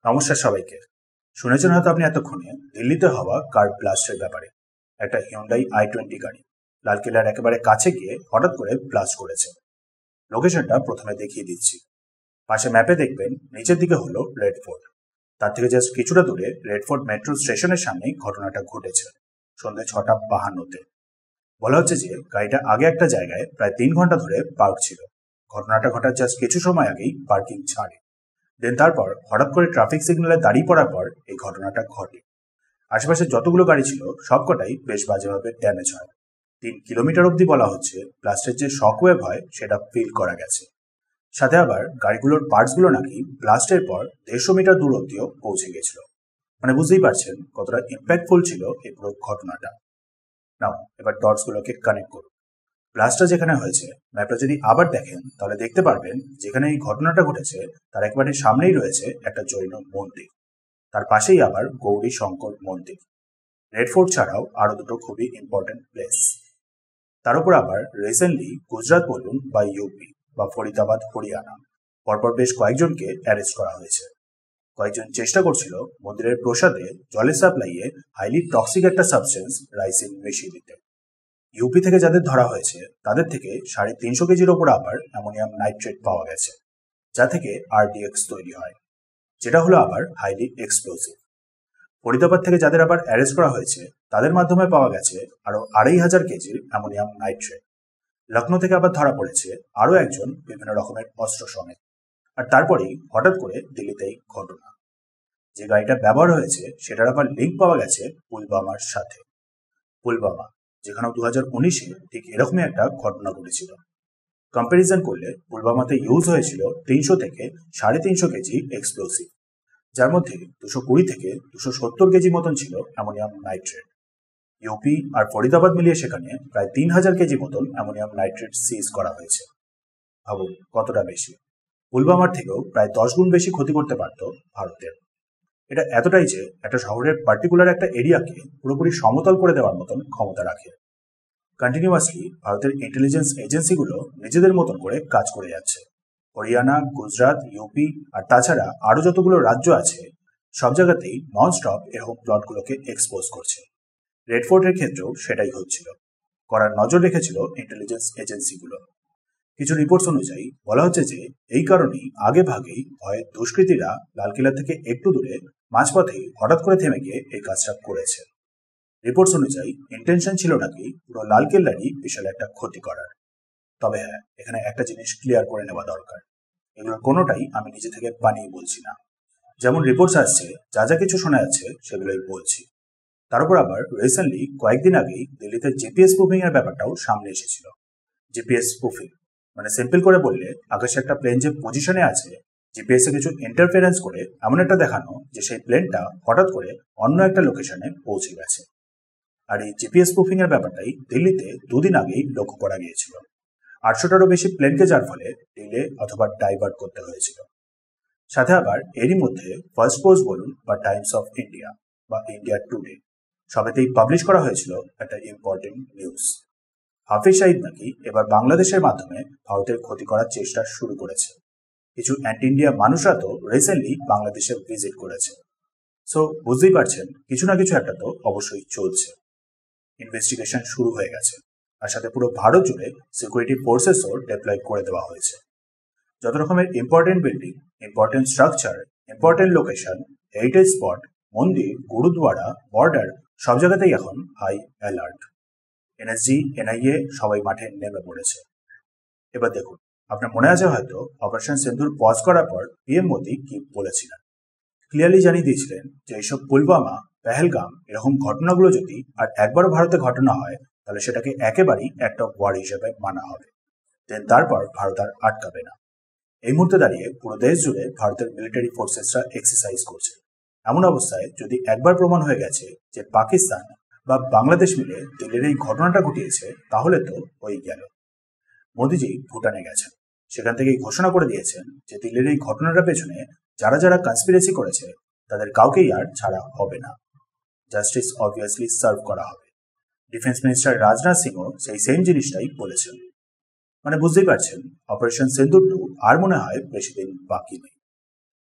নমস্কার সবাইকে। শুনেছেন হয়তো আপনি এতক্ষণে দিল্লিতে হওয়া কার ব্লাস্টের ব্যাপারে। একটা হিউন্ডাই i20 গাড়ি লালকেল্লার একেবারে কাছে গিয়ে হঠাৎ করে ব্লাস্ট করেছে। লোকেশনটা প্রথমে দেখিয়ে দিচ্ছি। পাশে ম্যাপে দেখবেন নিচের দিকে হলো রেড ফোর্ট। তার থেকে জাস্ট কিছুটা দূরে রেড ফোর্ট মেট্রো স্টেশনের সামনেই ঘটনাটা ঘটেছে সন্ধ্যে 6:52-তে। বলা হচ্ছে যে গাড়িটা আগে একটা জায়গায় প্রায় 3 ঘন্টা ধরে পার্ক ছিল। ঘটনাটা ঘটার জাস্ট কিছু সময় আগেই পার্কিং ছাড়ে। দেন তারপর হঠাৎ করে ট্রাফিক সিগন্যালে দাঁড়িয়ে পড়ার পর এই ঘটনাটা ঘটে। আশেপাশে যতগুলো গাড়ি ছিল সবকটাই বেশ বাজেভাবে ড্যামেজ হয়। 3 কিলোমিটার অব্দি বলা হচ্ছে ব্লাস্টের যে শকওয়েভ হয় সেটা ফিল করা গেছে। সাথে আবার গাড়িগুলোর পার্টসগুলো নাকি ব্লাস্টের পর 150 মিটার দূর অব্দিও পৌঁছে গেছিল। মানে বুঝতেই পারছেন কতটা ইম্প্যাক্টফুল ছিল এই পুরো ঘটনাটা। নাও এবার ডটসগুলোকে কানেক্ট করুন। ব্লাস্টটা যেখানে হয়েছে ম্যাপটা যদি আবার দেখেন তাহলে দেখতে পারবেন যেখানে এই ঘটনাটা ঘটেছে তার একেবারে সামনেই রয়েছে একটা জৈন মন্দির। তার পাশেই আবার গৌরী শঙ্কর মন্দির। রেড ফোর্ট ছাড়াও আরো দুটো খুবই ইম্পর্টেন্ট প্লেস। তার উপর আবার রিসেন্টলি গুজরাট বলুন বা ইউপি বা ফরিদাবাদ হরিয়ানা পরপর বেশ কয়েকজনকে অ্যারেস্ট করা হয়েছে। কয়েকজন চেষ্টা করছিল মন্দিরের প্রসাদে জলের সাপ্লাইয়ে হাইলি টক্সিক একটা সাবস্টেন্স রাইসিন মিশিয়ে দিতে। ইউপি থেকে যাদের ধরা হয়েছে তাদের থেকে 350 কেজির ওপর আবার অ্যামোনিয়াম নাইট্রেট পাওয়া গেছে, যা থেকে আরডিএক্স তৈরি হয়, যেটা হলো আবার হাইলি এক্সপ্লোসিভ। ফরিদাবাদ থেকে যাদের আবার অ্যারেস্ট করা হয়েছে তাদের মাধ্যমে পাওয়া গেছে আরো 2500 কেজির অ্যামোনিয়াম নাইট্রেট। লখনৌ থেকে আবার ধরা পড়েছে আরো একজন বিভিন্ন রকমের অস্ত্র সমেত। আর তারপরেই হঠাৎ করে দিল্লিতেই ঘটনা। যে গাড়িটা ব্যবহার হয়েছে সেটার আবার লিঙ্ক পাওয়া গেছে পুলবামার সাথে। পুলবামা যেখানে 2019-এ ঠিক এরকমই একটা ঘটনা ঘটেছিল। কম্পারিজন করলে পুলবামাতে ইউজ হয়েছিল 300 থেকে 350 কেজি এক্সপ্লোসিভ, যার মধ্যে 220 থেকে 270 কেজি মতন ছিল অ্যামোনিয়াম নাইট্রেট। ইউপি আর ফরিদাবাদ মিলিয়ে সেখানে প্রায় 3000 কেজি মতন অ্যামোনিয়াম নাইট্রেট সিজ করা হয়েছে। ভাবুন কতটা বেশি। পুলবামার থেকেও প্রায় 10 গুণ বেশি ক্ষতি করতে পারত ভারতের। এটা এতটাই যে একটা শহরের পার্টিকুলার একটা এরিয়াকে পুরোপুরি সমতল করে দেওয়ার মতন ক্ষমতা রাখে। কন্টিনিউয়াসলি ভারতের ইন্টেলিজেন্স এজেন্সিগুলো নিজেদের মতন করে কাজ করে যাচ্ছে। হরিয়ানা, গুজরাট, ইউপি আর তাছাড়া আরো যতগুলো রাজ্য আছে সব জায়গাতেই নন স্টপ এরকম প্লটগুলোকে এক্সপোজ করছে। রেড ফোর্টের ক্ষেত্রেও সেটাই হচ্ছিল। করার নজর রেখেছিল ইন্টেলিজেন্স এজেন্সিগুলো। কিছু রিপোর্টস অনুযায়ী বলা হচ্ছে যে এই কারণেই আগে ভাগেই ভয়ে দুষ্কৃতীরা লালকেল্লা থেকে একটু দূরে মাঝপথেই হঠাৎ করে থেমে গিয়ে এই কাজটা করেছে। রিপোর্টস অনুযায়ী ইন্টেনশন ছিল নাকি পুরো লালকেল্লারই বিশাল একটা ক্ষতি করার। তবে হ্যাঁ, এখানে একটা জিনিস ক্লিয়ার করে নেওয়া দরকার, এগুলোর কোনোটাই আমি নিজে থেকে বানিয়ে বলছি না। যেমন রিপোর্টস আসছে যা যা কিছু শোনা যাচ্ছে সেগুলোই বলছি। তার উপর আবার রিসেন্টলি কয়েকদিন আগেই দিল্লিতে জিপিএস স্পুফিং এর ব্যাপারটাও সামনে এসেছিল। জিপিএস স্পুফিং মানে সিম্পল করে বললে আকাশে একটা প্লেন যে পজিশনে আছে জিপিএস এ কিছু ইন্টারফারেন্স করে এমন একটা দেখানো যে সেই প্লেনটা হঠাৎ করে অন্য একটা লোকেশনে পৌঁছে গেছে। আর এই জিপিএস স্পুফিং এর ব্যাপারটাই দিল্লিতে 2 দিন আগেই লক্ষ্য করা গিয়েছিল। 800টারও বেশি প্লেনকে যার ফলে ডিলে অথবা ডাইভার্ট করতে হয়েছিল। সাথে আবার এরই মধ্যে ফার্স্ট পোস্ট বলুন বা টাইমস অফ ইন্ডিয়া বা ইন্ডিয়া টুডে সবেতেই পাবলিশ করা হয়েছিল একটা ইম্পর্টেন্ট নিউজ। হাফিজ সাইদ নাকি এবার বাংলাদেশের মাধ্যমে ভারতের ক্ষতি করার চেষ্টা শুরু করেছে। কিছু অ্যান্টি ইন্ডিয়া মানুষরা তো রিসেন্টলি বাংলাদেশে ভিজিট করেছে। সো বুঝতেই পারছেন কিছু না কিছু একটা তো অবশ্যই চলছে। ইনভেস্টিগেশন শুরু হয়ে গেছে আর সাথে পুরো ভারত জুড়ে সিকিউরিটি ফোর্সেসও ডেপ্লয় করে দেওয়া হয়েছে। যত রকমের important building, important structure, important location, heritage spot, মন্দির, গুরুদ্বারা, বর্ডার সব জায়গাতেই এখন হাই অ্যালার্ট। এনএসজি, এনআইএ সবাই মাঠে নেমে পড়েছে। এবার দেখুন, আপনার মনে আছে হয়তো অপারেশন সিন্দুর পজ করার পর পিএম মোদী কি বলেছিলেন। ক্লিয়ারলি জানিয়ে দিয়েছিলেন যে এইসব পুলওয়ামা, পেহেলগাম এরকম ঘটনাগুলো যদি আর একবারও ভারতে ঘটনা হয় তাহলে সেটাকে একেবারেই একটা ওয়ার হিসেবে মানা হবে। দেন তারপর ভারত আর আটকাবে না। এই মুহূর্তে দাঁড়িয়ে পুরো দেশ জুড়ে ভারতের মিলিটারি ফোর্সেসরা এক্সারসাইজ করছে। এমন অবস্থায় যদি একবার প্রমাণ হয়ে গেছে যে পাকিস্তান বা বাংলাদেশ মিলে দিল্লির এই ঘটনাটা ঘটিয়েছে তাহলে তো হয়ে গেল। মোদিজি ভুটানে গেছেন, সেখান থেকেই ঘোষণা করে দিয়েছেন যে দিল্লির এই ঘটনাটার পেছনে যারা যারা কনস্পিরেসি করেছে তাদের কাউকেই আর ছাড়া হবে না, জাস্টিস অবভিয়াসলি সার্ভ করা হবে। ডিফেন্স মিনিস্টার রাজনাথ সিংও সেই সেম জিনিসটাই বলেছেন। মানে বুঝতেই পারছেন অপারেশন সিন্দুর 2 আর মনে হয় বেশি দিন বাকি নেই।